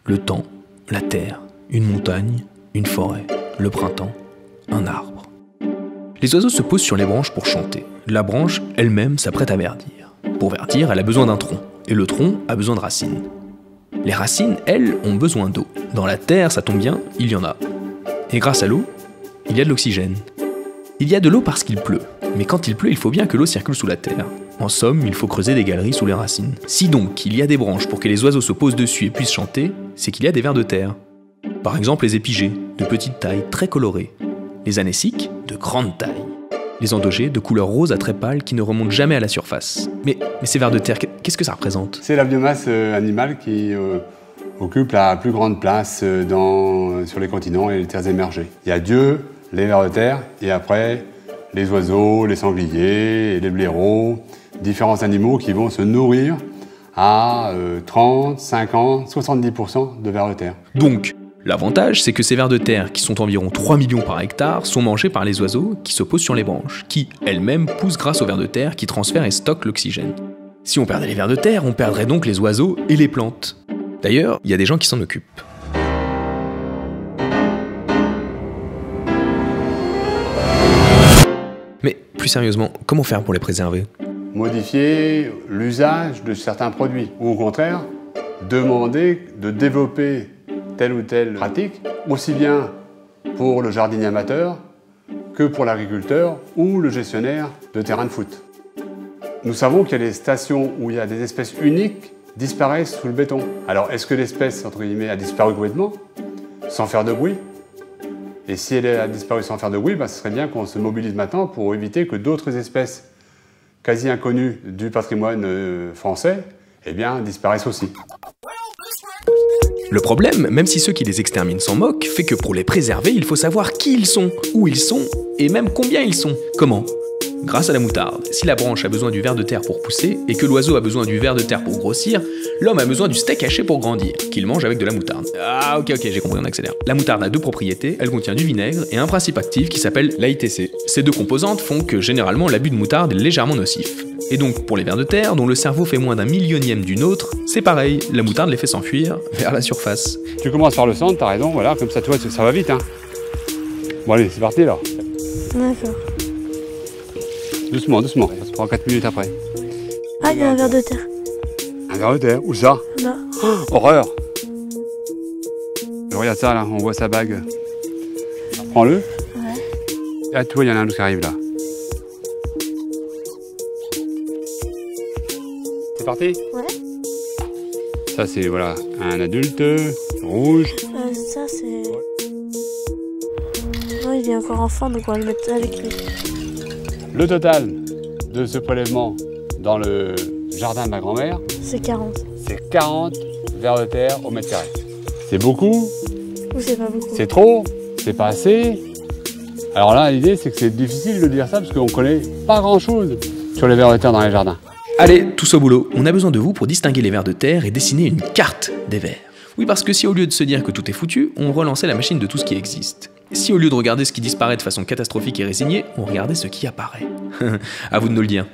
le temps, la terre, une montagne, une forêt, le printemps, un arbre. Les oiseaux se posent sur les branches pour chanter. La branche, elle-même, s'apprête à verdir. Pour verdir, elle a besoin d'un tronc, et le tronc a besoin de racines. Les racines, elles, ont besoin d'eau. Dans la terre, ça tombe bien, il y en a. Et grâce à l'eau, il y a de l'oxygène. Il y a de l'eau parce qu'il pleut. Mais quand il pleut, il faut bien que l'eau circule sous la terre. En somme, il faut creuser des galeries sous les racines. Si donc il y a des branches pour que les oiseaux se posent dessus et puissent chanter, c'est qu'il y a des vers de terre. Par exemple les épigées, de petite taille, très colorées. Les anéciques, de grande taille. Les endogées, de couleur rose à très pâle, qui ne remontent jamais à la surface. Mais ces vers de terre, qu'est-ce que ça représente? C'est la biomasse animale qui occupe la plus grande place sur les continents et les terres émergées. Il y a Dieu, les vers de terre, et après les oiseaux, les sangliers, et les blaireaux, différents animaux qui vont se nourrir à 30, 50, 70% de vers de terre. Donc, l'avantage, c'est que ces vers de terre, qui sont environ 3 millions par hectare, sont mangés par les oiseaux qui se posent sur les branches, qui, elles-mêmes, poussent grâce aux vers de terre qui transfèrent et stockent l'oxygène. Si on perdait les vers de terre, on perdrait donc les oiseaux et les plantes. D'ailleurs, il y a des gens qui s'en occupent. Mais plus sérieusement, comment faire pour les préserver? Modifier l'usage de certains produits, ou au contraire, demander de développer telle ou telle pratique, aussi bien pour le jardinier amateur que pour l'agriculteur ou le gestionnaire de terrain de foot. Nous savons qu'il y a des stations où il y a des espèces uniques disparaissent sous le béton. Alors est-ce que l'espèce, entre guillemets, a disparu complètement, sans faire de bruit? Et si elle a disparu sans faire de bruit, ce serait bien qu'on se mobilise maintenant pour éviter que d'autres espèces quasi inconnues du patrimoine français disparaissent aussi. Le problème, même si ceux qui les exterminent s'en moquent, fait que pour les préserver, il faut savoir qui ils sont, où ils sont, et même combien ils sont. Comment? Grâce à la moutarde. Si la branche a besoin du ver de terre pour pousser, et que l'oiseau a besoin du ver de terre pour grossir, l'homme a besoin du steak haché pour grandir, qu'il mange avec de la moutarde. Ah ok, j'ai compris, on accélère. La moutarde a deux propriétés, elle contient du vinaigre et un principe actif qui s'appelle l'AITC. Ces deux composantes font que généralement l'abus de moutarde est légèrement nocif. Et donc pour les vers de terre, dont le cerveau fait moins d'un millionième du nôtre, c'est pareil, la moutarde les fait s'enfuir vers la surface. Tu commences par le centre, t'as raison, voilà, comme ça, tu vois, ça va vite, hein. Bon allez, c'est parti alors. D'accord. Doucement, doucement, ça se prend 4 minutes après. Ah, il y a un ver de terre. Un ver de terre, où ça? Là. Oh, horreur! Regarde ça là, on voit sa bague. Prends-le. Ouais. Ah, tu vois, il y en a un autre qui arrive là. C'est parti? Ouais. Ça c'est, voilà, un adulte, rouge. Ça c'est... Non, il est encore enfant, donc on va le mettre avec lui. Le total de ce prélèvement dans le jardin de ma grand-mère, C'est 40. c'est 40 vers de terre au mètre carré. C'est beaucoup? Ou c'est pas beaucoup? C'est trop? C'est pas assez? Alors là, l'idée, c'est que c'est difficile de dire ça parce qu'on connaît pas grand-chose sur les vers de terre dans les jardins. Allez, tous au boulot, on a besoin de vous pour distinguer les vers de terre et dessiner une carte des vers. Oui, parce que si au lieu de se dire que tout est foutu, on relançait la machine de tout ce qui existe. Si au lieu de regarder ce qui disparaît de façon catastrophique et résignée, on regardait ce qui apparaît. À vous de nous le dire.